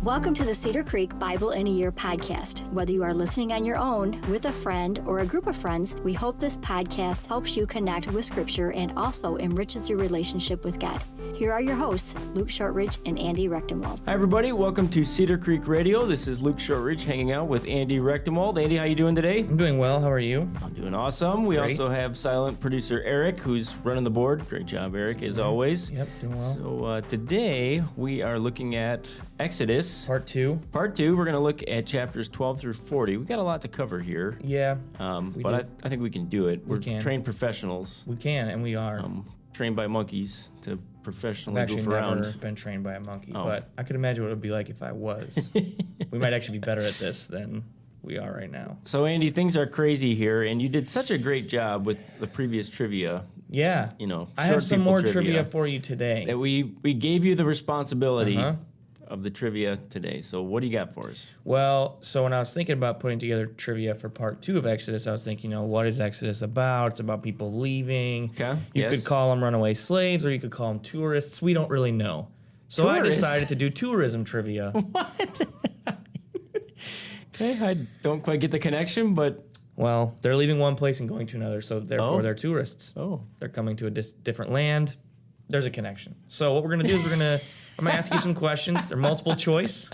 Welcome to the Cedar Creek Bible in a Year podcast. Whether you are listening on your own, with a friend, or a group of friends, we hope this podcast helps you connect with Scripture and also enriches your relationship with God. Here are your hosts, Luke Shortridge and Andy Rechtenwald. Hi, everybody. Welcome to Cedar Creek Radio. This is Luke Shortridge hanging out with Andy Rechtenwald. Andy, how you doing today? I'm doing well. How are you? I'm doing awesome. We also have silent producer Eric, who's running the board. Great job, Eric, as always. Yep, doing well. So today we are looking at Exodus. Part 2. Part 2, we're going to look at chapters 12 through 40. We've got a lot to cover here. Yeah. But I think we can do it. We're trained professionals. We can, and we are. Trained by monkeys to professionally I've actually goof around. never been trained by a monkey, but I could imagine what it would be like if I was. We might actually be better at this than we are right now. So, Andy, things are crazy here, and you did such a great job with the previous trivia. Yeah. You know, I have some more trivia for you today. That we gave you the responsibility of the trivia today. So what do you got for us? Well, so when I was thinking about putting together trivia for part 2 of Exodus, I was thinking, what is Exodus about? It's about people leaving. Okay. You could call them runaway slaves, or you could call them tourists. We don't really know. So Tourists? I decided to do tourism trivia. What? Okay, I don't quite get the connection, but... Well, they're leaving one place and going to another, so therefore they're tourists. Oh. They're coming to a different land. There's a connection. So what we're going to do is I'm going to ask you some questions. They're multiple choice.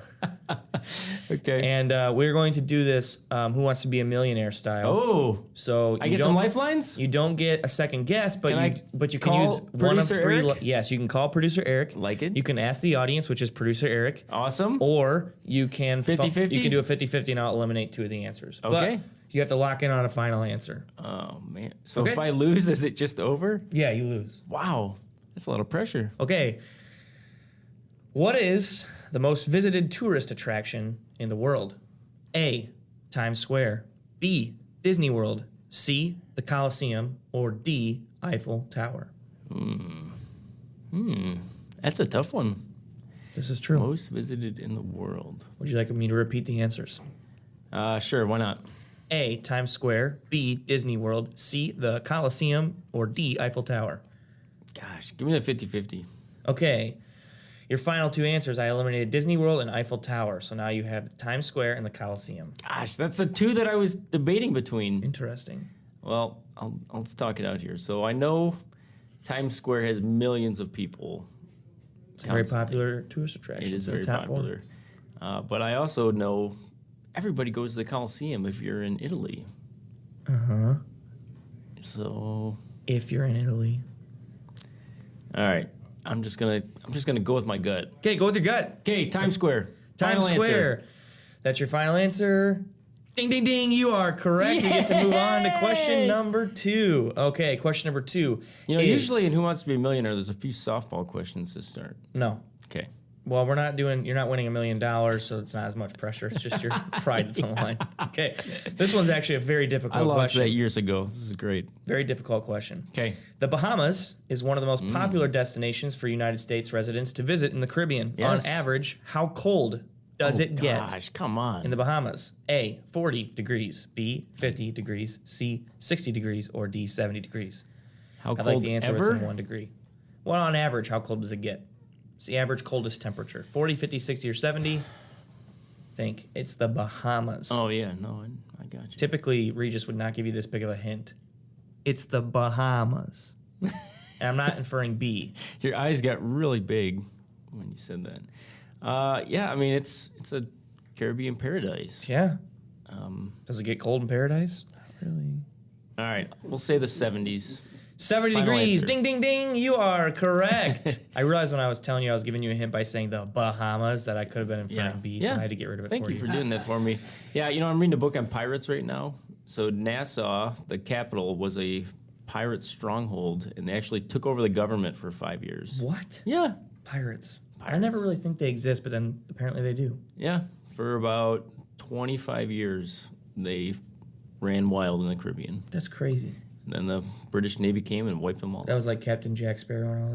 Okay. And we're going to do this Who Wants to Be a Millionaire style. Oh. So I get some lifelines? You don't get a second guess, but you can call use one of producer 3. Eric? Yes, you can call producer Eric. Like it. You can ask the audience, which is producer Eric. Awesome. Or you can 50-50? You can do a 50-50 and I'll eliminate 2 of the answers. Okay. But you have to lock in on a final answer. Oh, man. So if I lose, is it just over? Yeah, you lose. Wow. That's a lot of pressure. Okay. What is the most visited tourist attraction in the world? A, Times Square. B, Disney World. C, the Colosseum. Or D, Eiffel Tower. That's a tough one. This is true. Most visited in the world. Would you like me to repeat the answers? Sure, why not? A, Times Square. B, Disney World. C, the Colosseum. Or D, Eiffel Tower. Gosh, give me the 50-50. Okay. Your final 2 answers, I eliminated Disney World and Eiffel Tower. So now you have Times Square and the Colosseum. Gosh, that's the 2 that I was debating between. Interesting. Well, let's talk it out here. So I know Times Square has millions of people. It's a very popular tourist attraction. It is very popular. But I also know everybody goes to the Colosseum if you're in Italy. Uh-huh. So... If you're in Italy. All right. I'm just gonna go with my gut. Okay, go with your gut. Okay, Times Square. Times Square. That's your final answer. Ding, ding, ding. You are correct. You get to move on to question number 2. Okay, question number 2. Usually in Who Wants to Be a Millionaire, there's a few softball questions to start. No. Okay. Well, you're not winning $1 million, so it's not as much pressure. It's just your pride that's on the line. Okay. This one's actually a very difficult question. I lost that years ago. This is great. Very difficult question. Okay. The Bahamas is one of the most popular destinations for United States residents to visit in the Caribbean. Yes. On average, how cold does it get? Gosh, come on. In the Bahamas? A, 40 degrees. B, 50 degrees. C, 60 degrees. Or D, 70 degrees. How cold I'd like the answer ever? within 1 degree. Well, on average, how cold does it get? It's the average coldest temperature. 40, 50, 60, or 70? Think it's the Bahamas. Oh, yeah. No, I got you. Typically, Regis would not give you this big of a hint. It's the Bahamas. And I'm not inferring B. Your eyes got really big when you said that. Yeah, I mean, it's a Caribbean paradise. Yeah. Does it get cold in paradise? Not really. All right, we'll say the 70s. 70 Final degrees. answer. Ding, ding, ding. You are correct. I realized when I was telling you I was giving you a hint by saying the Bahamas that I could have been inferring B, so I had to get rid of it Thank for you for doing that for me. Yeah, I'm reading a book on pirates right now. So Nassau, the capital, was a pirate stronghold, and they actually took over the government for 5 years. What? Yeah. Pirates. I never really think they exist, but then apparently they do. Yeah, for about 25 years, they ran wild in the Caribbean. That's crazy. And then the British Navy came and wiped them all. That was like Captain Jack Sparrow and all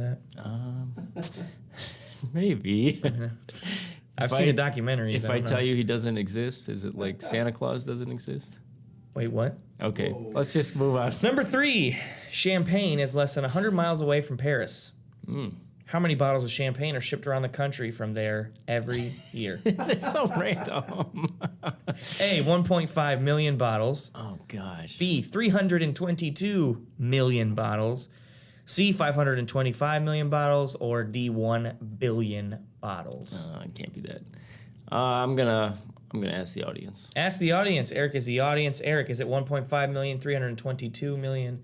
that? Maybe. I've seen a documentary. If I tell you he doesn't exist, is it like Santa Claus doesn't exist? Wait, what? Okay, let's just move on. Number 3, Champagne is less than 100 miles away from Paris. How many bottles of champagne are shipped around the country from there every year? This is so random. A, 1.5 million bottles. Oh, gosh. B, 322 million bottles. C, 525 million bottles. Or D, 1 billion bottles. It can't be that. I'm gonna ask the audience. Ask the audience. Eric is the audience. Eric, is it 1.5 million, 322 million,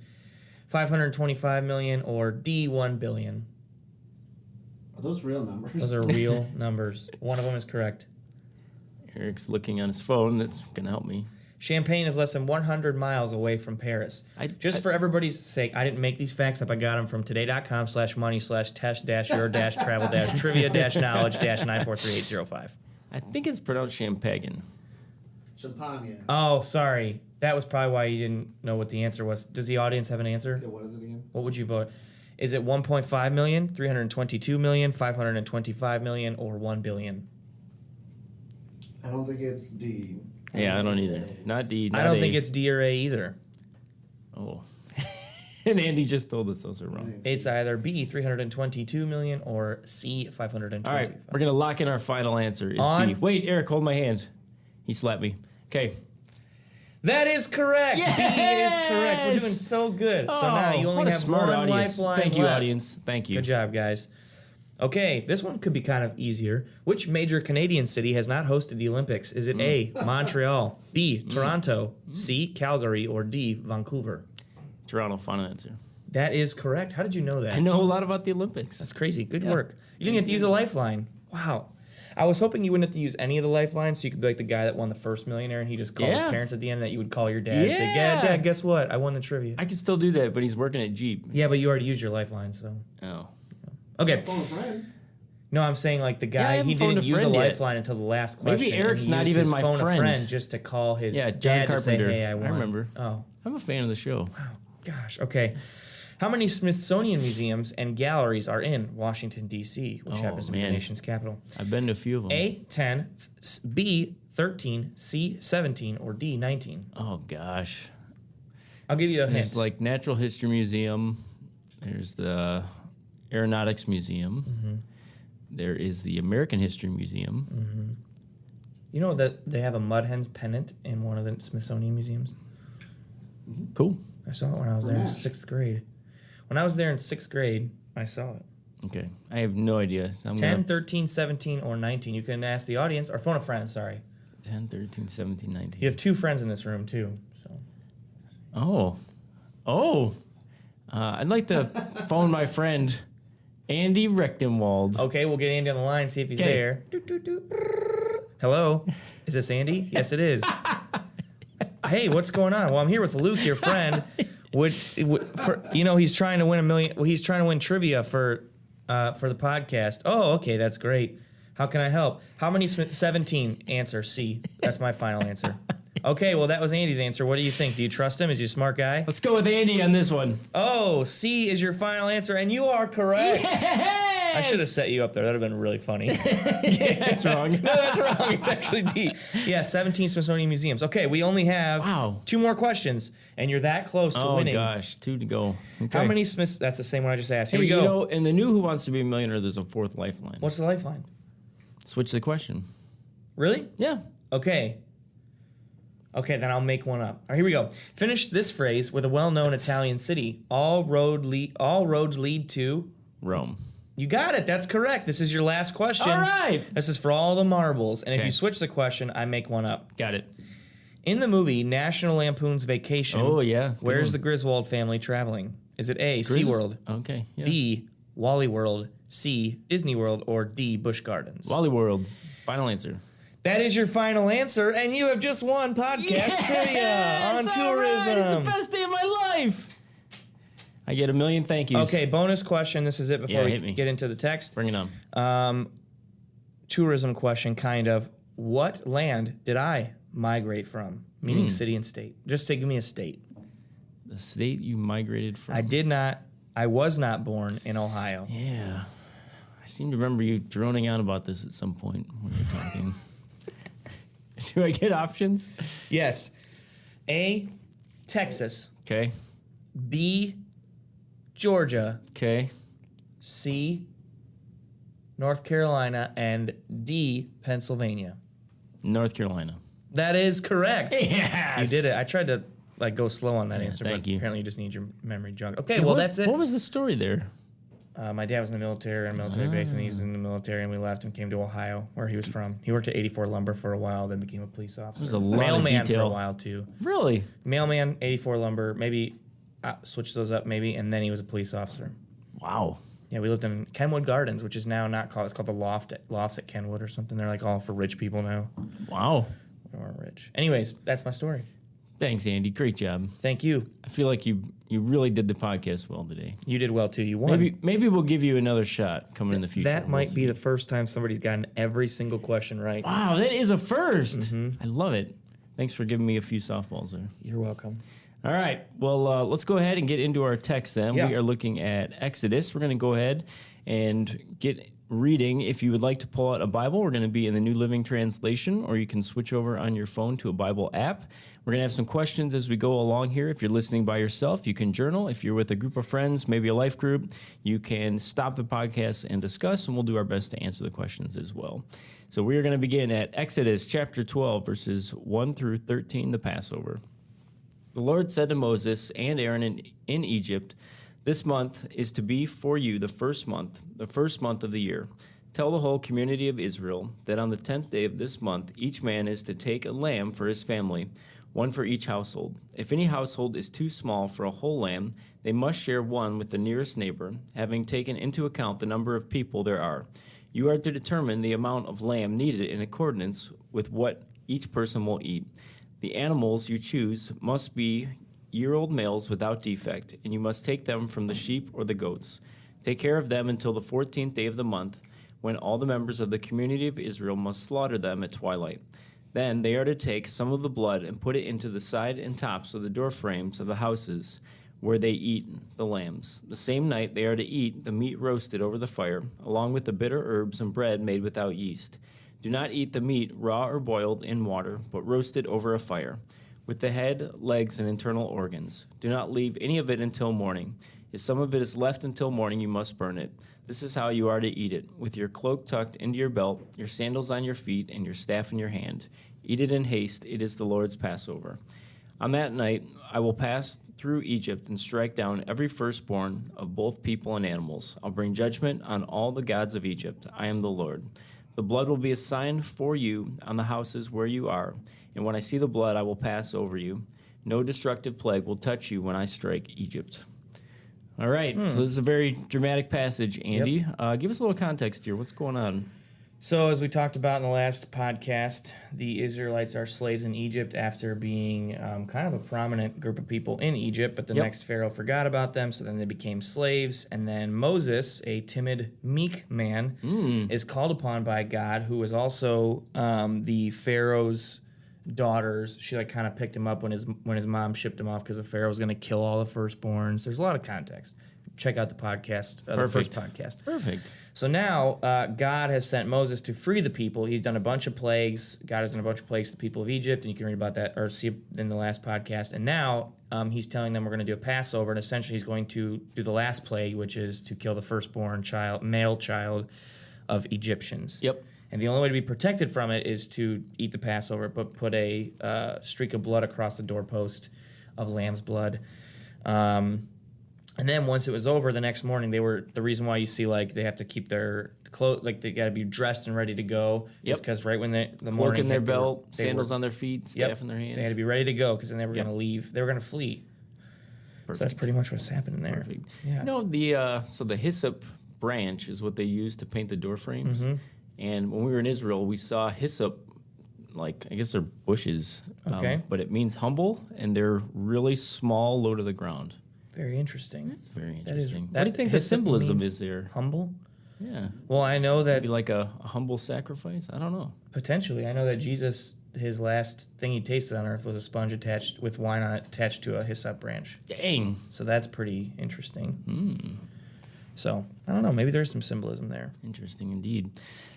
525 million, or D, 1 billion? Are those real numbers? Those are real numbers. One of them is correct. Eric's looking on his phone. That's gonna help me. Champagne is less than 100 miles away from Paris. For everybody's sake, I didn't make these facts up. I got them from today.com/money/test-your-travel-trivia-knowledge-943-805. I think it's pronounced champagne. Champagne. Oh, sorry. That was probably why you didn't know what the answer was. Does the audience have an answer? Yeah, what is it again? What would you vote? Is it 1.5 million, 322 million, 525 million, or 1 billion? I don't think it's D. Yeah, I don't either. Not D. Not I don't A. think it's D or A either. Oh. And Andy just told us those are wrong. It's either B, 322 million, or C, 525. All right, we're gonna lock in our final answer. Is On- B. Wait, Eric, hold my hand. He slapped me. Okay. That is correct. B is correct. We're Yes! doing so good. So now you what only a have smart one audience. lifeline Thank you, left. audience. Thank you. Good job, guys. Okay, this one could be kind of easier. Which major Canadian city has not hosted the Olympics? Is it A, Montreal, B, Toronto, C, Calgary, or D, Vancouver? Toronto, final answer. That is correct. How did you know that? I know a lot about the Olympics. That's crazy. Good work. You didn't have to use a lifeline. Wow. I was hoping you wouldn't have to use any of the lifelines, so you could be like the guy that won the first millionaire and he just called his Yeah. parents at the end, that you would call your dad and say, Yeah. Dad, guess what? I won the trivia. I could still do that, but he's working at Jeep. Yeah, but you already used your lifeline, so. Oh. Okay. Phone a friend. No, I'm saying like the I guy, haven't he phoned didn't a use a friend yet. lifeline until the last Maybe question. and Eric's he not used even his my phone a friend. just to call his Yeah, John dad to say, Carpenter. hey, I won. remember. Oh, I'm a fan of the show. gosh. Okay. How many Smithsonian museums and galleries are in Washington, D.C., which Oh, happens to be the man. nation's capital? I've been to a few of them. A, 10, B, 13, C, 17, or D, 19? Oh, gosh. I'll give you a hint. There's like Natural History Museum. There's the Aeronautics Museum. Mm-hmm. There is the American History Museum. You know that they have a mud hens pennant in one of the Smithsonian museums? Cool. I saw it when I was there in Nice. 6th grade. When I was there in 6th grade, I saw it. Okay. I have no idea. I'm 10, gonna 13, 17, or 19. You can ask the audience or phone a friend, sorry. 10, 13, 17, 19. You have 2 friends in this room, too. So. Oh. I'd like to phone my friend Andy Rechtenwald. Okay, we'll get Andy on the line, see if he's Okay. there. Doot, doot, doot. Hello? Is this Andy? Yes, it is. Hey, what's going on? Well, I'm here with Luke, your friend. He's trying to win $1 million. Well, he's trying to win trivia for the podcast. Oh, okay, that's great. How can I help? How many 17? Answer C. That's my final answer. Okay, well, that was Andy's answer. What do you think? Do you trust him? Is he a smart guy? Let's go with Andy on this one. Oh, C is your final answer, and you are correct. I should have set you up there. That would have been really funny. That's wrong. No, that's wrong. It's actually D. Yeah, 17 Smithsonian museums. Okay, we only have Wow. 2 more questions, and you're that close to Oh, winning. gosh. 2 to go. Okay. How many Smiths? That's the same one I just asked. Here Hey, we go. You know, in the new Who Wants to Be a Millionaire, there's a 4th lifeline. What's the lifeline? Switch the question. Really? Yeah. Okay. Okay, then I'll make one up. All right, here we go. Finish this phrase with a well-known Italian city. All roads lead to. Rome. You got it. That's correct. This is your last question. All right. This is for all the marbles. And if Okay. you switch the question, I make one up. Got it. In the movie National Lampoon's Vacation, Oh, yeah. Good where's one. the Griswold family traveling? Is it A, SeaWorld, Okay. Yeah. B, Wally World, C, Disney World, or D, Busch Gardens? Wally World. Final answer. That is your final answer, and you have just won podcast trivia on tourism. It's the best day of my life. I get 1 million thank yous. Okay, bonus question. This is it before Yeah, we hit me. get into the text. Bring it on. Tourism question, kind of. What land did I migrate from? Meaning city and state. Just say, give me a state. The state you migrated from. I was not born in Ohio. Yeah. I seem to remember you droning on about this at some point when we were talking. Do I get options? Yes. A, Texas. Okay. B, Georgia. Okay. C, North Carolina, and D, Pennsylvania. North Carolina. That is correct. Yes. You did it. I tried to go slow on that answer, thank but you. apparently you just need your memory junk. Okay, well, that's it. What was the story there? My dad was in the military, on a military base, and he was in the military, and we left and came to Ohio, where he was from. He worked at 84 Lumber for a while, then became a police officer. There's a lot of Mailman for a detail. while, too. Really? Mailman, 84 Lumber, maybe switched those up, maybe, and then he was a police officer. Wow. Yeah, we lived in Kenwood Gardens, which is now not called, it's called the Lofts at Kenwood or something. They're like all for rich people now. Wow. We weren't rich. Anyways, that's my story. Thanks, Andy. Great job. Thank you. I feel like you really did the podcast well today. You did well, too. You won. Maybe we'll give you another shot coming in the future. That We'll might see. be the first time somebody's gotten every single question right. Wow, that is a 1st. Mm-hmm. I love it. Thanks for giving me a few softballs there. You're welcome. All right. Well, let's go ahead and get into our text then. Yeah. We are looking at Exodus. We're going to go ahead and get reading. If you would like to pull out a Bible, we're going to be in the New Living Translation, or you can switch over on your phone to a Bible app. We're going to have some questions as we go along here. If you're listening by yourself, you can journal. If you're with a group of friends, maybe a life group, you can stop the podcast and discuss, and we'll do our best to answer the questions as well. So we are going to begin at Exodus chapter 12, verses 1 through 13, the Passover. The Lord said to Moses and Aaron in Egypt, "This month is to be for you the first month of the year. Tell the whole community of Israel that on the 10th day of this month, each man is to take a lamb for his family, one for each household. If any household is too small for a whole lamb, they must share one with the nearest neighbor, having taken into account the number of people there are. You are to determine the amount of lamb needed in accordance with what each person will eat. The animals you choose must be year-old males without defect, and you must take them from the sheep or the goats. Take care of them until the 14th day of the month, when all the members of the community of Israel must slaughter them at twilight. Then they are to take some of the blood and put it into the side and tops of the door frames of the houses where they eat the lambs. The same night they are to eat the meat roasted over the fire, along with the bitter herbs and bread made without yeast. Do not eat the meat raw or boiled in water, but roasted over a fire, with the head, legs, and internal organs. Do not leave any of it until morning. If some of it is left until morning, you must burn it. This is how you are to eat it, with your cloak tucked into your belt, your sandals on your feet, and your staff in your hand. Eat it in haste. It is the Lord's Passover. On that night, I will pass through Egypt and strike down every firstborn of both people and animals. I'll bring judgment on all the gods of Egypt. I am the Lord. The blood will be a sign for you on the houses where you are, and when I see the blood, I will pass over you. No destructive plague will touch you when I strike Egypt." All right, so this is a very dramatic passage, Andy. Give us a little context here. What's going on? So, as we talked about in the last podcast, the Israelites are slaves in Egypt after being kind of a prominent group of people in Egypt, but the next Pharaoh forgot about them, so then they became slaves. And then Moses, a timid, meek man, is called upon by God, who was also the Pharaoh's daughters. She kind of picked him up when his mom shipped him off because the Pharaoh was going to kill all the firstborns. There's a lot of context. Check out the podcast, the first podcast. Perfect. So now God has sent Moses to free the people. He's done a bunch of plagues. God has done a bunch of plagues to the people of Egypt, and you can read about that or see in the last podcast. And now he's telling them we're going to do a Passover, and essentially he's going to do the last plague, which is to kill the firstborn male child of Egyptians. Yep. And the only way to be protected from it is to eat the Passover, but put a streak of blood across the doorpost of lamb's blood. And then once it was over, the next morning, the reason why you see they have to keep their clothes, they got to be dressed and ready to go. Yep. Is because right when the Cloak morning in their hit, belt, they sandals were, on their feet, staff in their hands. They had to be ready to go because then they were going to leave. They were going to flee. Perfect. So that's pretty much what's happening there. Perfect. Yeah. You know, the hyssop branch is what they use to paint the door frames. Mm-hmm. And when we were in Israel, we saw hyssop, I guess they're bushes. Okay. But it means humble, and they're really small, low to the ground. Very interesting. It's very That is- interesting. that What do you think the hyssop symbolism means is there? Humble? Yeah. Well, I know that Maybe like a humble sacrifice? I don't know. potentially, I know that Jesus, his last thing he tasted on earth was a sponge attached with wine on it attached to a hyssop branch. Dang. So that's pretty interesting. So I don't know. Maybe there's some symbolism there. Interesting indeed.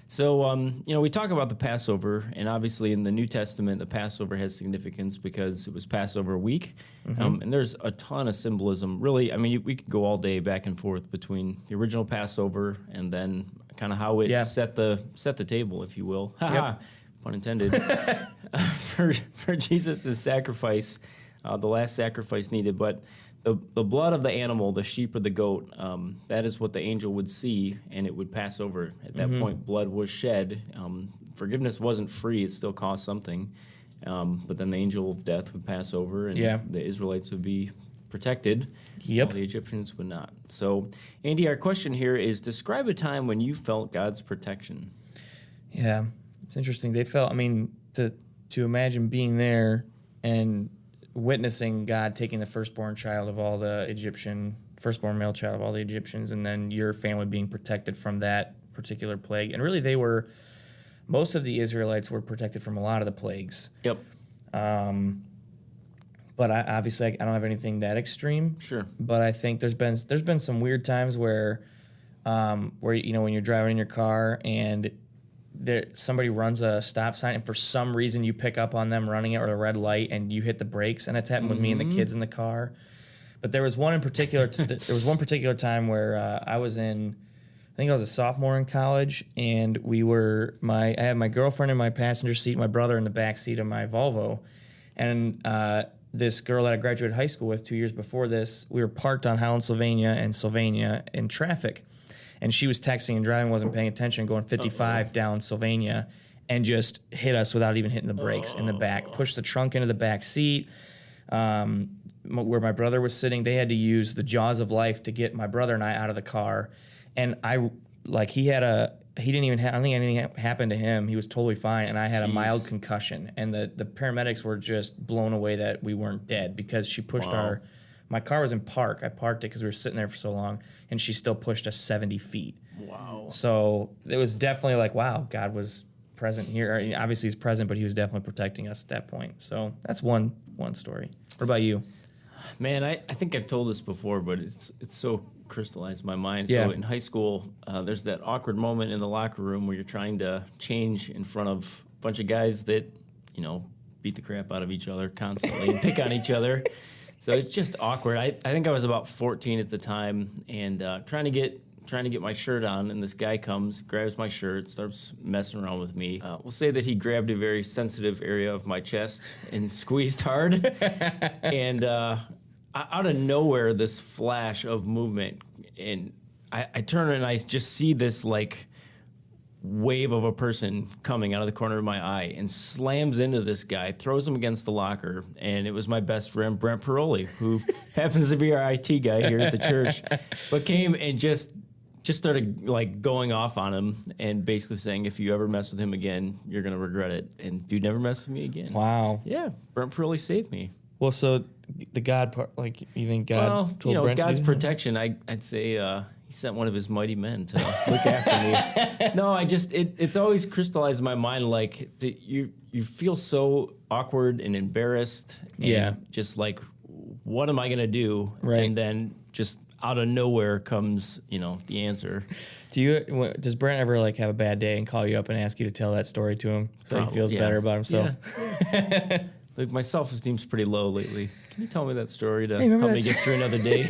So, we talk about the Passover, and obviously in the New Testament, the Passover has significance because it was Passover week, and there's a ton of symbolism. Really, I mean, we could go all day back and forth between the original Passover and then kind of how it Yeah. set the table, if you will. Haha, pun intended. for Jesus' sacrifice, the last sacrifice needed, but the blood of the animal, the sheep or the goat, that is what the angel would see, and it would pass over. At that point, blood was shed. Forgiveness wasn't free; it still cost something. But then the angel of death would pass over, and the Israelites would be protected. Yep. While the Egyptians would not. So, Andy, our question here is: describe a time when you felt God's protection. Yeah, it's interesting. They felt. I mean, to imagine being there and witnessing God taking the firstborn child of all the firstborn male child of all the Egyptians, and then your family being protected from that particular plague. And really, most of the Israelites were protected from a lot of the plagues. Yep. But obviously, I don't have anything that extreme. Sure. But I think there's been some weird times where when you're driving in your car and somebody runs a stop sign, and for some reason you pick up on them running it, or a red light, and you hit the brakes, and it's happened with me and the kids in the car. But there was one in particular. There was one particular time where I was I think I was a sophomore in college, and I had my girlfriend in my passenger seat, my brother in the back seat of my Volvo, and this girl that I graduated high school with 2 years before this, we were parked on Holland, Sylvania in traffic. And she was texting and driving, wasn't paying attention, going 55 down Sylvania, and just hit us without even hitting the brakes in the back. Pushed the trunk into the back seat. Where my brother was sitting, they had to use the jaws of life to get my brother and I out of the car. And I didn't even have, I don't think anything happened to him. He was totally fine, and I had a mild concussion. And the paramedics were just blown away that we weren't dead, because she pushed my car was in park. I parked it because we were sitting there for so long, and she still pushed us 70 feet. Wow. So it was definitely like, wow, God was present here. I mean, obviously he's present, but he was definitely protecting us at that point. So that's one story. What about you? Man, I think I've told this before, but it's so crystallized in my mind. Yeah. So in high school, there's that awkward moment in the locker room where you're trying to change in front of a bunch of guys that, beat the crap out of each other constantly and pick on each other. So it's just awkward. I think I was about 14 at the time, and trying to get my shirt on, and this guy comes, grabs my shirt, starts messing around with me. We'll say that he grabbed a very sensitive area of my chest and squeezed hard. And out of nowhere, this flash of movement, and I turn and I just see this like wave of a person coming out of the corner of my eye and slams into this guy, throws him against the locker, and it was my best friend Brent Paroli, who happens to be our IT guy here at the church, but came and just started like going off on him and basically saying, if you ever mess with him again, you're gonna regret it. And dude never messed with me again. Wow. Yeah, Brent Paroli saved me. Well, so the God part, like, you think God told Brent God's to do that? protection, I'd say he sent one of his mighty men to look after me. No, it's always crystallized in my mind, like, you feel so awkward and embarrassed. And just like, what am I going to do? Right. And then just out of nowhere comes, the answer. Does Brent ever like have a bad day and call you up and ask you to tell that story to him so he feels better about himself? Yeah. Like, my self-esteem's pretty low lately. Can you tell me that story to remember help me that get through another day?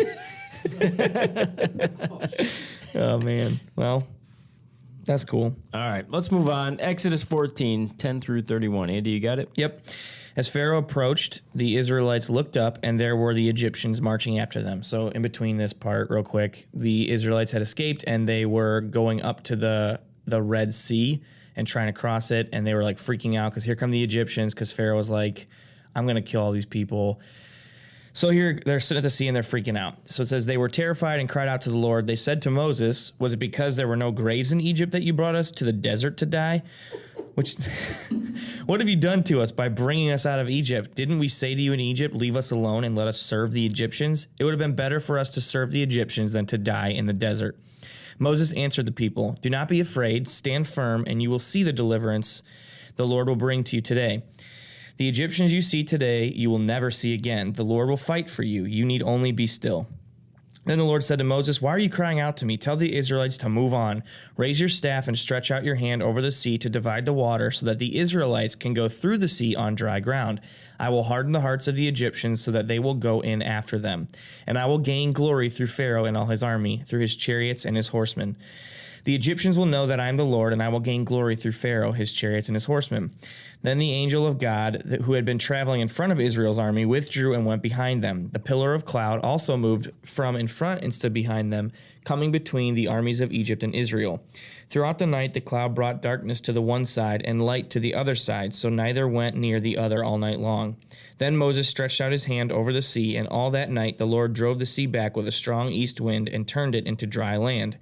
Oh, man. Well, that's cool. All right, let's move on. Exodus 14, 10 through 31. Andy, you got it? Yep. As Pharaoh approached, the Israelites looked up, and there were the Egyptians marching after them. So in between this part, real quick, the Israelites had escaped, and they were going up to the Red Sea and trying to cross it, and they were like freaking out because here come the Egyptians, because Pharaoh was like, I'm going to kill all these people. So here they're sitting at the sea and they're freaking out. So it says, they were terrified and cried out to the Lord. They said to Moses, was it because there were no graves in Egypt that you brought us to the desert to die? Which, what have you done to us by bringing us out of Egypt? Didn't we say to you in Egypt, leave us alone and let us serve the Egyptians? It would have been better for us to serve the Egyptians than to die in the desert. Moses answered the people, do not be afraid, stand firm, and you will see the deliverance the Lord will bring to you today. The Egyptians you see today, you will never see again. The Lord will fight for you. You need only be still. Then the Lord said to Moses, why are you crying out to me? Tell the Israelites to move on. Raise your staff and stretch out your hand over the sea to divide the water so that the Israelites can go through the sea on dry ground. I will harden the hearts of the Egyptians so that they will go in after them. And I will gain glory through Pharaoh and all his army, through his chariots and his horsemen. The Egyptians will know that I am the Lord, and I will gain glory through Pharaoh, his chariots, and his horsemen. Then the angel of God, who had been traveling in front of Israel's army, withdrew and went behind them. The pillar of cloud also moved from in front and stood behind them, coming between the armies of Egypt and Israel. Throughout the night the cloud brought darkness to the one side and light to the other side, so neither went near the other all night long. Then Moses stretched out his hand over the sea, and all that night the Lord drove the sea back with a strong east wind and turned it into dry land.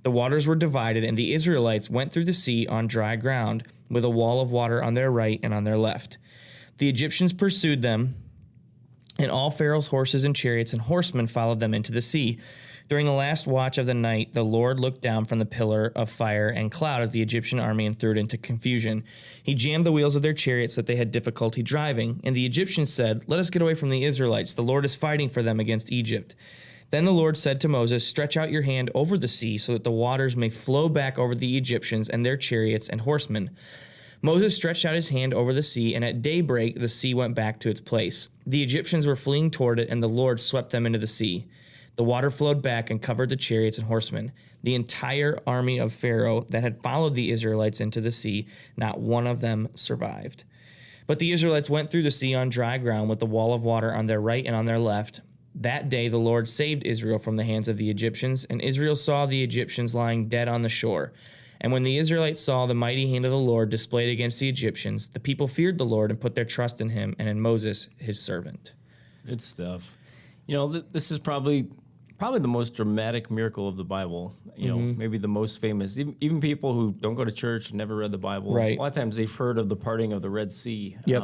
The waters were divided, and the Israelites went through the sea on dry ground, with a wall of water on their right and on their left. The Egyptians pursued them, and all Pharaoh's horses and chariots and horsemen followed them into the sea. During the last watch of the night, the Lord looked down from the pillar of fire and cloud at the Egyptian army and threw it into confusion. He jammed the wheels of their chariots so that they had difficulty driving, and the Egyptians said, "Let us get away from the Israelites. The Lord is fighting for them against Egypt." Then the Lord said to Moses, "Stretch out your hand over the sea so that the waters may flow back over the Egyptians and their chariots and horsemen." Moses stretched out his hand over the sea, and at daybreak the sea went back to its place. The Egyptians were fleeing toward it, and the Lord swept them into the sea. The water flowed back and covered the chariots and horsemen. The entire army of Pharaoh that had followed the Israelites into the sea, not one of them survived. But the Israelites went through the sea on dry ground with the wall of water on their right and on their left. That day the Lord saved Israel from the hands of the Egyptians, and Israel saw the Egyptians lying dead on the shore. And when the Israelites saw the mighty hand of the Lord displayed against the Egyptians, the people feared the Lord and put their trust in him and in Moses, his servant. Good stuff. You know, this is probably the most dramatic miracle of the Bible. You know, maybe the most famous. Even people who don't go to church and never read the Bible, Right. a lot of times they've heard of the parting of the Red Sea. Yep.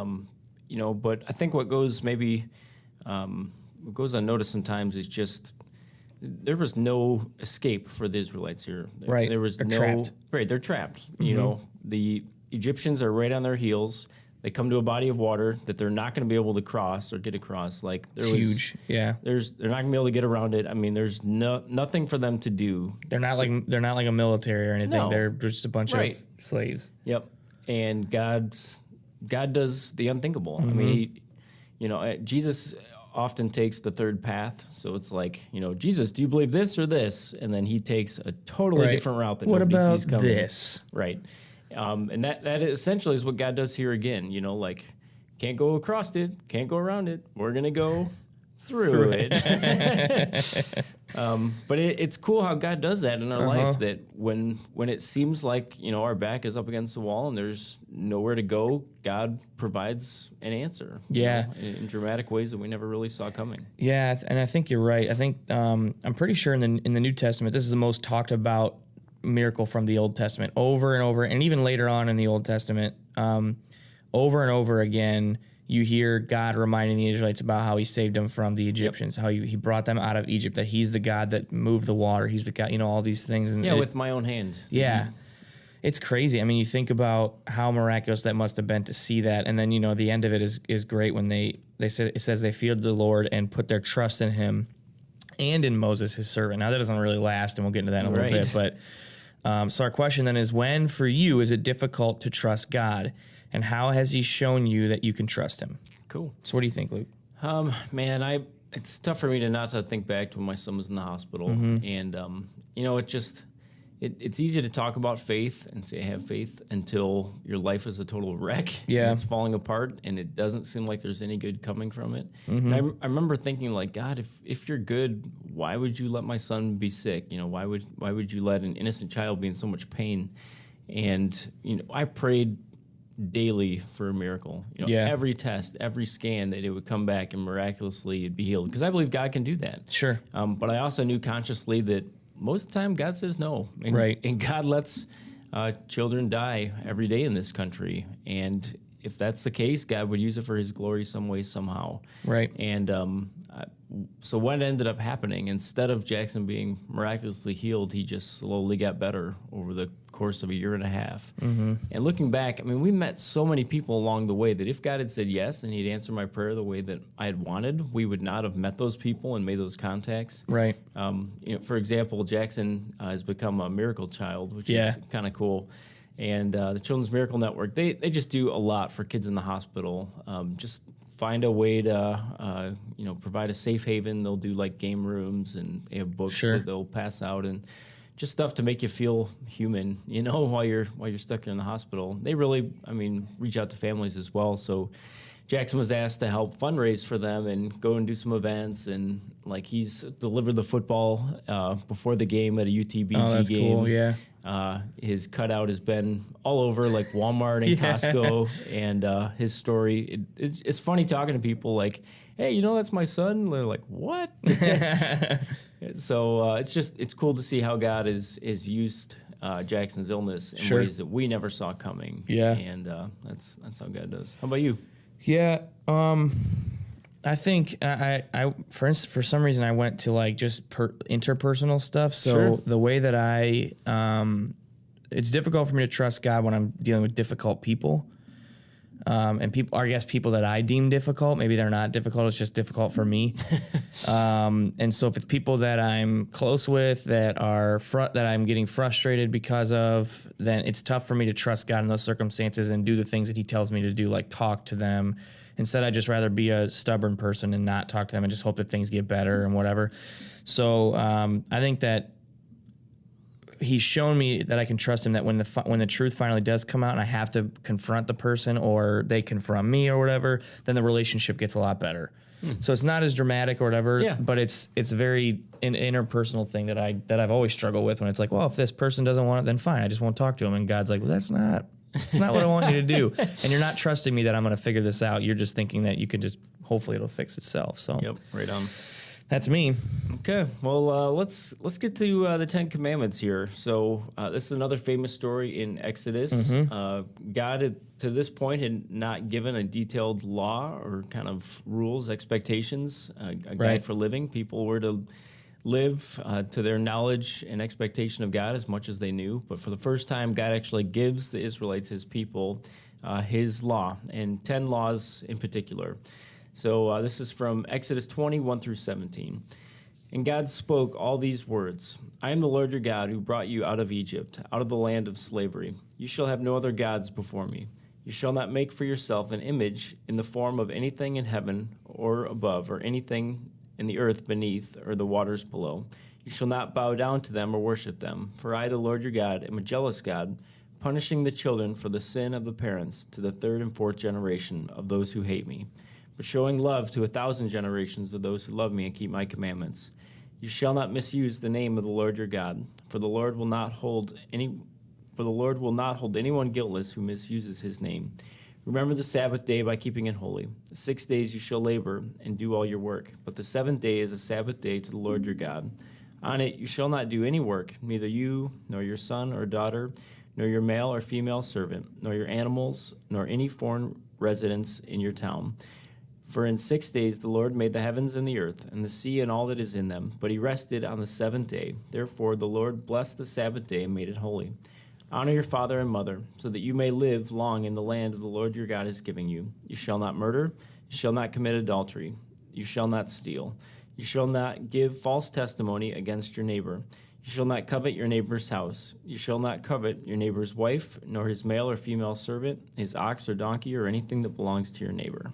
You know, but I think what goes what goes unnoticed sometimes is just there was no escape for the Israelites here. Right. There was They're no trapped. Right. They're trapped. You know, the Egyptians are right on their heels. They come to a body of water that they're not going to be able to cross or get across. Like It's huge. Yeah. they're not going to be able to get around it. I mean, there's nothing for them to do. They're not like a military or anything. No. They're just a bunch Right. of slaves. Yep. And God does the unthinkable. I mean, Jesus often takes the third path. So it's like, Jesus, do you believe this or this? And then he takes a totally Right. different route that What nobody about sees coming. this? Right. And that essentially is what God does here again. Like, can't go across it, can't go around it. We're going to go through it. But it's cool how God does that in our life, that when it seems like, our back is up against the wall and there's nowhere to go, God provides an answer. Yeah. In dramatic ways that we never really saw coming. Yeah, and I think you're right. I think I'm pretty sure in the New Testament, this is the most talked about miracle from the Old Testament over and over, and even later on in the Old Testament, over and over again, you hear God reminding the Israelites about how he saved them from the Egyptians, how he brought them out of Egypt, that he's the God that moved the water. He's the God, all these things. And With my own hand. yeah. It's crazy. I mean, you think about how miraculous that must have been to see that. And then, the end of it is great when they say, it says they feared the Lord and put their trust in him and in Moses, his servant. Now, that doesn't really last, and we'll get into that in a little bit. But so our question then is, when for you is it difficult to trust God? And how has he shown you that you can trust him? Cool. So what do you think, Luke? Man, it's tough for me not to think back to when my son was in the hospital. And, it's easy to talk about faith and say I have faith until your life is a total wreck. Yeah. And it's falling apart and it doesn't seem like there's any good coming from it. And I remember thinking, like, God, if you're good, why would you let my son be sick? Why would you let an innocent child be in so much pain? And, I prayed daily for a miracle. Every test, every scan, that it would come back and miraculously it'd be healed. Because I believe God can do that. Sure. But I also knew consciously that most of the time God says no. And, Right. And God lets children die every day in this country. And if that's the case, God would use it for his glory some way, somehow. Right. And so what ended up happening, instead of Jackson being miraculously healed, he just slowly got better over the course of a year and a half. And looking back, I mean, we met so many people along the way that if God had said yes and he'd answered my prayer the way that I had wanted, we would not have met those people and made those contacts. Right. For example, Jackson has become a miracle child, which is kind of cool. And the Children's Miracle Network, they just do a lot for kids in the hospital. Just find a way to, provide a safe haven. They'll do like game rooms, and they have books that they'll pass out, and just stuff to make you feel human, while you're stuck in the hospital. They really, reach out to families as well. So Jackson was asked to help fundraise for them and go and do some events, and he's delivered the football before the game at a UTBG Oh, that's game. cool, yeah. His cutout has been all over, like Walmart and Costco, and his story. It's funny talking to people like, hey, that's my son. They're like, what? So it's cool to see how God is used Jackson's illness in Sure. ways that we never saw coming. Yeah. And that's how God does. How about you? Yeah, I think I for some reason I went to just interpersonal stuff. So Sure. the way that it's difficult for me to trust God when I'm dealing with difficult people. And people that I deem difficult, maybe they're not difficult. It's just difficult for me. And so if it's people that I'm close with that I'm getting frustrated because of, then it's tough for me to trust God in those circumstances and do the things that He tells me to do, like talk to them. Instead, I'd just rather be a stubborn person and not talk to them and just hope that things get better and whatever. So I think that He's shown me that I can trust Him, that when the truth finally does come out and I have to confront the person or they confront me or whatever, then the relationship gets a lot better. So it's not as dramatic or whatever, Yeah. but it's very an interpersonal thing that I've always struggled with, when it's like, well, if this person doesn't want it, then fine, I just won't talk to him. And God's like, well, it's not what I want you to do. And you're not trusting me that I'm going to figure this out. You're just thinking that you can just, hopefully it'll fix itself. So Yep, right on. that's me. Okay, well, let's get to the Ten Commandments here. So this is another famous story in Exodus. God, to this point, had not given a detailed law or kind of rules, expectations, a guide Right. for living. People were to live to their knowledge and expectation of God as much as they knew. But for the first time, God actually gives the Israelites, His people, His law, and 10 laws in particular. So this is from Exodus 21 through 17. And God spoke all these words. I am the Lord your God who brought you out of Egypt, out of the land of slavery. You shall have no other gods before me. You shall not make for yourself an image in the form of anything in heaven or above, or anything in the earth beneath, or the waters below. You shall not bow down to them or worship them. For I, the Lord your God, am a jealous God, punishing the children for the sin of the parents to the third and fourth generation of those who hate me, but showing love to 1,000 generations of those who love me and keep my commandments. You shall not misuse the name of the Lord your God, for the Lord will not hold anyone guiltless who misuses His name. Remember the Sabbath day by keeping it holy. 6 days you shall labor and do all your work, but the seventh day is a Sabbath day to the Lord your God. On it you shall not do any work, neither you, nor your son or daughter, nor your male or female servant, nor your animals, nor any foreign residents in your town. For in 6 days the Lord made the heavens and the earth, and the sea and all that is in them, but He rested on the seventh day. Therefore the Lord blessed the Sabbath day and made it holy. Honor your father and mother, so that you may live long in the land of the Lord your God is giving you. You shall not murder, you shall not commit adultery, you shall not steal, you shall not give false testimony against your neighbor. You shall not covet your neighbor's house. You shall not covet your neighbor's wife, nor his male or female servant, his ox or donkey, or anything that belongs to your neighbor.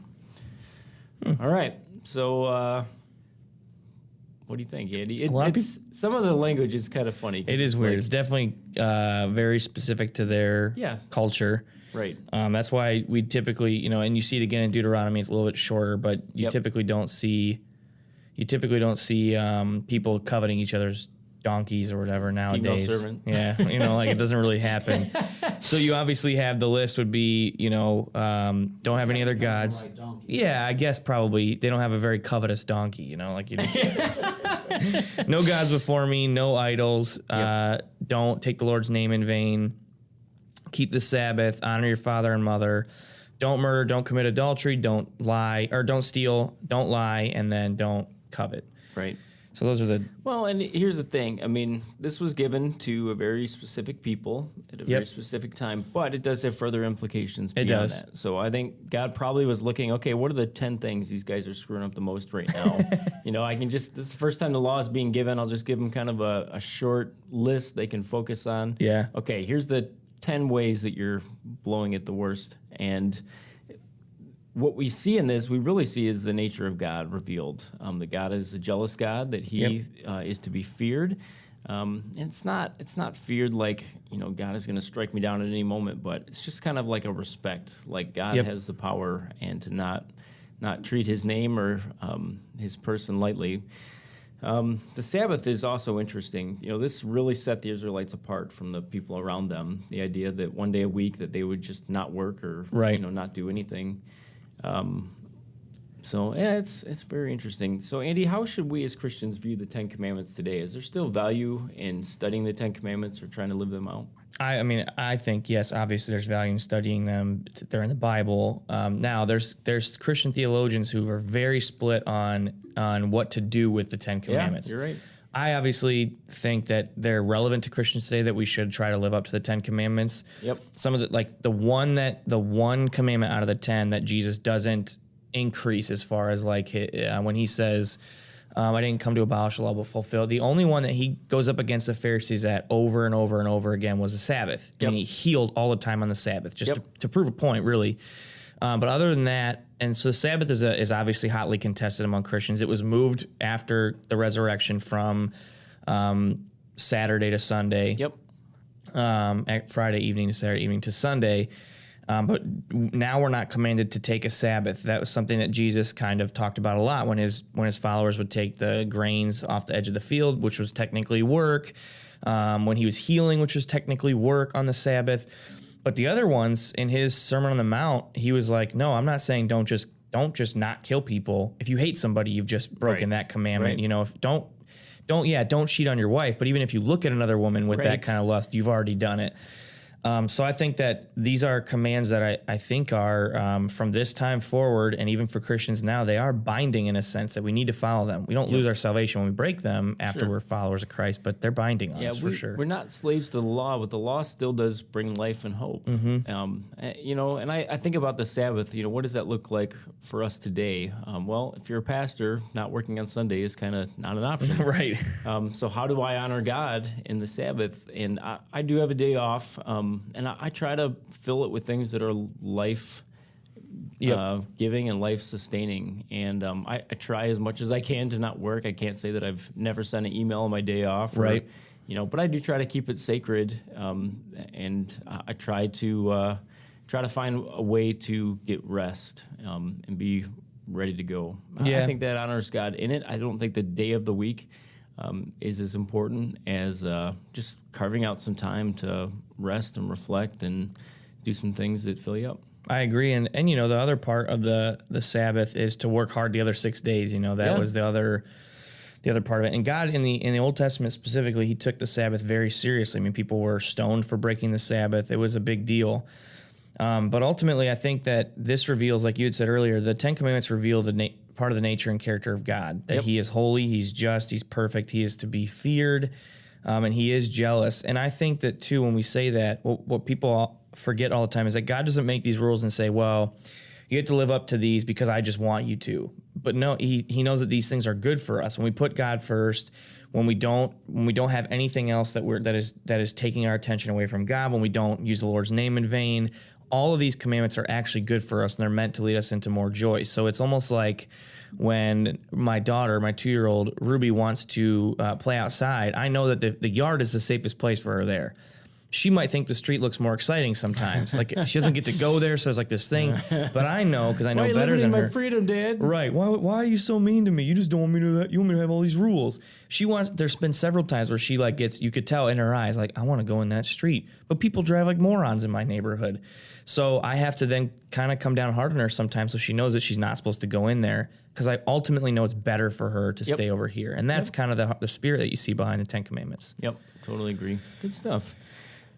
All right, so what do you think, Andy? Some of the language is kind of funny. It is weird. It's definitely very specific to their culture. Right. That's why we typically, and you see it again in Deuteronomy. It's a little bit shorter, but you typically don't see people coveting each other's donkeys or whatever nowadays. Female servant. Yeah, it doesn't really happen. So you obviously have the list would be, don't have any other gods. Right donkey. Yeah, I guess probably they don't have a very covetous donkey, you just no gods before me, no idols. Don't take the Lord's name in vain. Keep the Sabbath. Honor your father and mother. Don't murder. Don't commit adultery. Don't lie or don't steal. Don't lie, and then don't covet. Right. So those are the. Well, and here's the thing. I mean, this was given to a very specific people at a very specific time, but it does have further implications beyond that. So I think God probably was looking, okay, what are the 10 things these guys are screwing up the most right now? I can this is the first time the law is being given. I'll just give them kind of a short list they can focus on. Yeah. Okay, here's the 10 ways that you're blowing it the worst. And what we see in this, we really see is the nature of God revealed. That God is a jealous God, that He is to be feared, And it's not feared like, God is going to strike me down at any moment, but it's just kind of like a respect, like God Yep. has the power, and to not treat his name or his person lightly. The Sabbath is also interesting. This really set the Israelites apart from the people around them. The idea that one day a week that they would just not work or Right. not do anything. So yeah, it's very interesting. So Andy, how should we as Christians view the Ten Commandments today? Is there still value in studying the Ten Commandments or trying to live them out? I mean, I think, yes, obviously there's value in studying them. They're in the Bible. Now, there's Christian theologians who are very split on what to do with the Ten Commandments. Yeah, you're right. I obviously think that they're relevant to Christians today, that we should try to live up to the Ten Commandments. Yep. Some of the one commandment out of the 10 that Jesus doesn't increase, as far as when he says, I didn't come to abolish the law but fulfill. The only one that he goes up against the Pharisees at over and over and over again was the Sabbath. Yep. And he healed all the time on the Sabbath, just Yep. to prove a point, really. But other than that, and so the Sabbath is obviously hotly contested among Christians. It was moved after the resurrection from Saturday to Sunday. Yep. Friday evening to Saturday evening to Sunday. But now we're not commanded to take a Sabbath. That was something that Jesus kind of talked about a lot when his followers would take the grains off the edge of the field, which was technically work. When he was healing, which was technically work on the Sabbath. But the other ones, in his Sermon on the Mount, he was like, no, I'm not saying don't just not kill people. If you hate somebody, you've just broken Right. that commandment. Right. If don't cheat on your wife. But even if you look at another woman with Right. that kind of lust, you've already done it. So I think that these are commands that I think are from this time forward, and even for Christians now, they are binding in a sense that we need to follow them. We don't lose our salvation when we break them after Sure. we're followers of Christ, but they're binding on us for sure. We're not slaves to the law, but the law still does bring life and hope. Mm-hmm. And I think about the Sabbath. What does that look like for us today? Well, if you're a pastor, not working on Sunday is kind of not an option. Right. So how do I honor God in the Sabbath? And I do have a day off, and I try to fill it with things that are life giving and life sustaining. And I try as much as I can to not work. I can't say that I've never sent an email on my day off. Right. But I do try to keep it sacred, and I try to find a way to get rest and be ready to go. Yeah. I think that honors God in it. I don't think the day of the week is as important as just carving out some time to rest and reflect and do some things that fill you up. I agree, and the other part of the Sabbath is to work hard the other 6 days. That was the other part of it. And God in the Old Testament specifically, he took the Sabbath very seriously. I mean, people were stoned for breaking the Sabbath. It was a big deal. But ultimately, I think that this reveals, like you had said earlier, the Ten Commandments reveal the part of the nature and character of God. That He is holy, He's just, He's perfect, He is to be feared, and He is jealous. And I think that, too, when we say that, what people forget all the time is that God doesn't make these rules and say, well, you have to live up to these because I just want you to. But no, He knows that these things are good for us. When we put God first, when we don't have anything else that is taking our attention away from God, when we don't use the Lord's name in vain, all of these commandments are actually good for us, and they're meant to lead us into more joy. So it's almost like when my daughter, my 2-year-old Ruby, wants to play outside, I know that the yard is the safest place for her there. She might think the street looks more exciting sometimes. Like, she doesn't get to go there, so there's like this thing. But I know, because I know better than her. my freedom, Dad. Right. Why are you so mean to me? You just don't want me to do that. You want me to have all these rules. There's been several times where she you could tell in her eyes, I want to go in that street. But people drive like morons in my neighborhood. So I have to then kind of come down hard on her sometimes so she knows that she's not supposed to go in there, because I ultimately know it's better for her to stay over here. And that's kind of the spirit that you see behind the Ten Commandments. Yep, totally agree. Good stuff.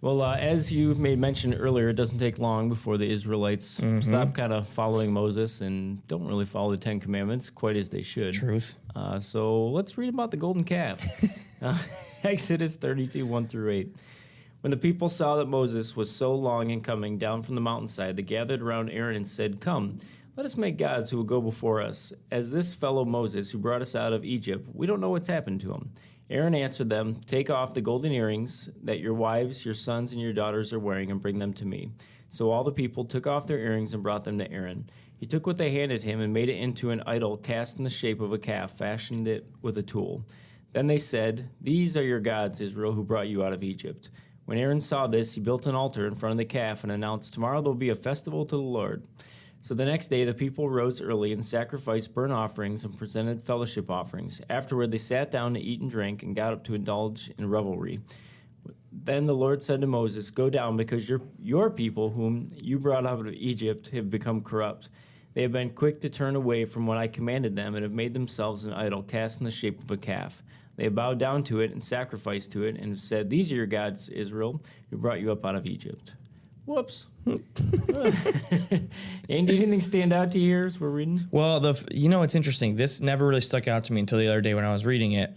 Well, as you made mention earlier, it doesn't take long before the Israelites stop kind of following Moses and don't really follow the Ten Commandments quite as they should. Truth. So let's read about the golden calf. Exodus 32, 1-8. When the people saw that Moses was so long in coming down from the mountainside, they gathered around Aaron and said, "Come, let us make gods who will go before us. As this fellow Moses, who brought us out of Egypt, we don't know what's happened to him." Aaron answered them, "Take off the golden earrings that your wives, your sons, and your daughters are wearing and bring them to me." So all the people took off their earrings and brought them to Aaron. He took what they handed him and made it into an idol cast in the shape of a calf, fashioned it with a tool. Then they said, "These are your gods, Israel, who brought you out of Egypt." When Aaron saw this, he built an altar in front of the calf and announced, "Tomorrow there will be a festival to the Lord." So the next day the people rose early and sacrificed burnt offerings and presented fellowship offerings. Afterward they sat down to eat and drink and got up to indulge in revelry. Then the Lord said to Moses, "Go down, because your people, whom you brought out of Egypt, have become corrupt. They have been quick to turn away from what I commanded them and have made themselves an idol cast in the shape of a calf. They have bowed down to it and sacrificed to it and have said, 'These are your gods, Israel, who brought you up out of Egypt.'" Whoops. And did anything stand out to you here as we're reading? Well, it's interesting. This never really stuck out to me until the other day when I was reading it.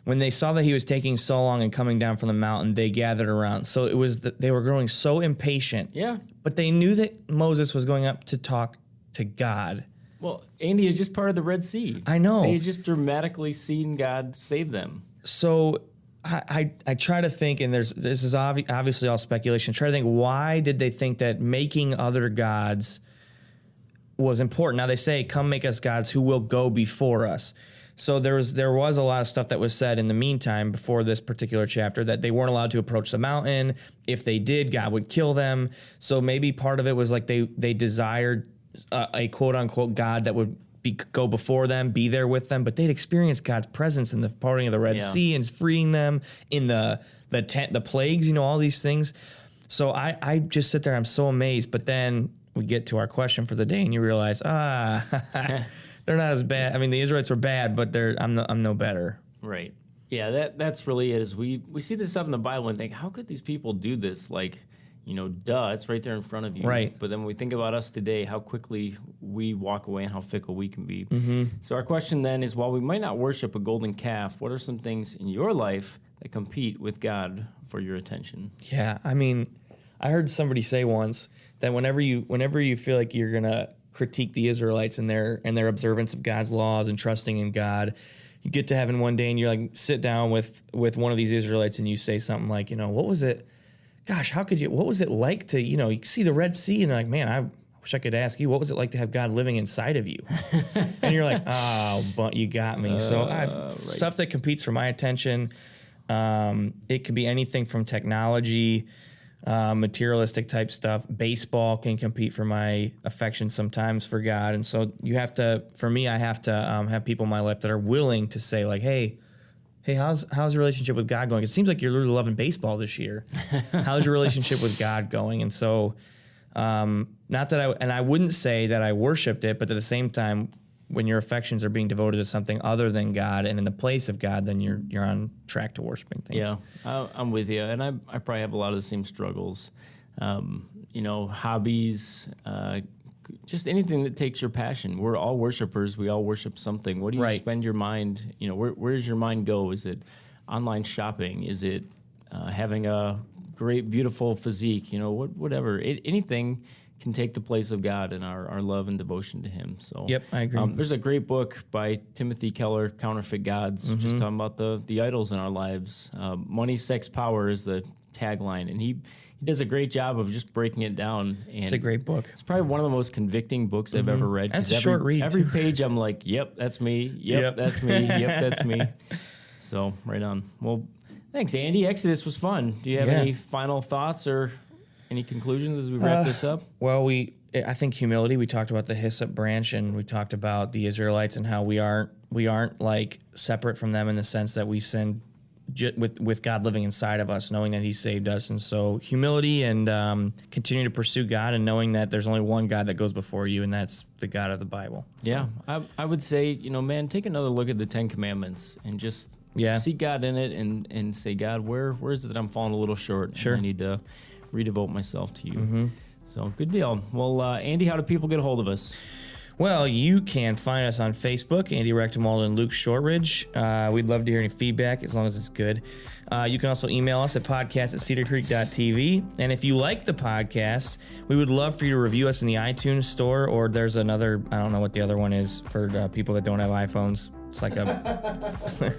When they saw that he was taking so long and coming down from the mountain, they gathered around. So it was that they were growing so impatient. Yeah. But they knew that Moses was going up to talk to God. Well, Andy is just part of the Red Sea. I know. They had just dramatically seen God save them. So I try to think, and this is obviously all speculation. Try to think, why did they think that making other gods was important? Now they say, "Come make us gods who will go before us." So there was a lot of stuff that was said in the meantime before this particular chapter that they weren't allowed to approach the mountain. If they did, God would kill them. So maybe part of it was like they desired a quote unquote God that would go before them, be there with them, but they'd experienced God's presence in the parting of the Red Sea and freeing them in the plagues, all these things. So I just sit there, I'm so amazed. But then we get to our question for the day, and you realize, they're not as bad. I mean, the Israelites were bad, but I'm no better. Right. Yeah, that's really it. Is we see this stuff in the Bible and think, how could these people do this? Like, duh, it's right there in front of you. Right. But then when we think about us today, how quickly we walk away and how fickle we can be. So our question then is, while we might not worship a golden calf, what are some things in your life that compete with God for your attention? Yeah, I mean, I heard somebody say once that whenever you feel like you're gonna critique the Israelites and their observance of God's laws and trusting in God, you get to heaven one day and you're like, sit down with one of these Israelites and you say something like, what was it? Gosh, what was it like to, you see the Red Sea and you're like, man, I wish I could ask you, what was it like to have God living inside of you? And you're like, oh, but you got me. So stuff that competes for my attention. It could be anything from technology, materialistic type stuff. Baseball can compete for my affection sometimes for God. And so I have to have people in my life that are willing to say like, hey, how's your relationship with God going? It seems like you're really loving baseball this year. How's your relationship with God going? And so, not that I wouldn't say that I worshiped it, but at the same time, when your affections are being devoted to something other than God and in the place of God, then you're on track to worshiping things. Yeah, I'm with you. And I probably have a lot of the same struggles. Hobbies, just anything that takes your passion. We're all worshipers. We all worship something. What do you spend your mind? Where does your mind go? Is it online shopping? Is it having a great, beautiful physique? Whatever. Anything can take the place of God and our love and devotion to Him. So, yep, I agree. There's a great book by Timothy Keller, Counterfeit Gods, just talking about the idols in our lives. Money, sex, power is the tagline, and he does a great job of just breaking it down. And it's a great book. It's probably one of the most convicting books I've ever read. That's a short read. Every too. page I'm like, yep, that's me. Yep, that's me. Yep, that's me. So, right on. Well, thanks, Andy. Exodus was fun. Do you have any final thoughts or any conclusions as we wrap this up? Well, I think humility. We talked about the hyssop branch, and we talked about the Israelites and how we aren't like separate from them in the sense that we sin with God living inside of us, knowing that He saved us. And so humility and continue to pursue God and knowing that there's only one God that goes before you, and that's the God of the Bible. Yeah, I would say, man, take another look at the Ten Commandments and just see God in it and say, God, where is it that I'm falling a little short? Sure. I need to redevote myself to you. So good deal. Well, Andy, how do people get a hold of us? Well, you can find us on Facebook, Andy Rechtenwald and Luke Shortridge. We'd love to hear any feedback as long as it's good. You can also email us at podcast@cedarcreek.tv. And if you like the podcast, we would love for you to review us in the iTunes store, or there's another, I don't know what the other one is for people that don't have iPhones. It's like a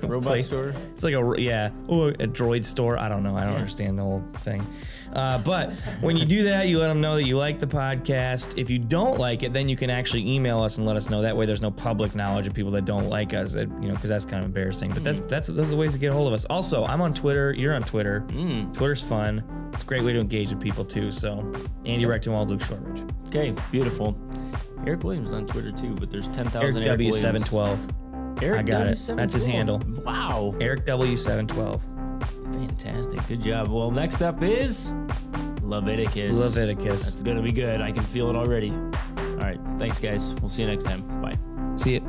Robot store? It's like a droid store. I don't know. I don't understand the whole thing. But when you do that, you let them know that you like the podcast. If you don't like it, then you can actually email us and let us know. That way, there's no public knowledge of people that don't like us. Because that's kind of embarrassing. But those are the ways to get a hold of us. Also, I'm on Twitter. You're on Twitter. Twitter's fun. It's a great way to engage with people too. So, Andy Rectenwald, Luke Shortridge. Okay, beautiful. Eric Williams on Twitter too, but there's 10,000 Eric Eric W712. Eric I got it. W712. That's his handle. Wow. Eric W712. Fantastic. Good job. Well, next up is Leviticus. Leviticus. That's going to be good. I can feel it already. All right. Thanks, guys. We'll see you next time. Bye. See it.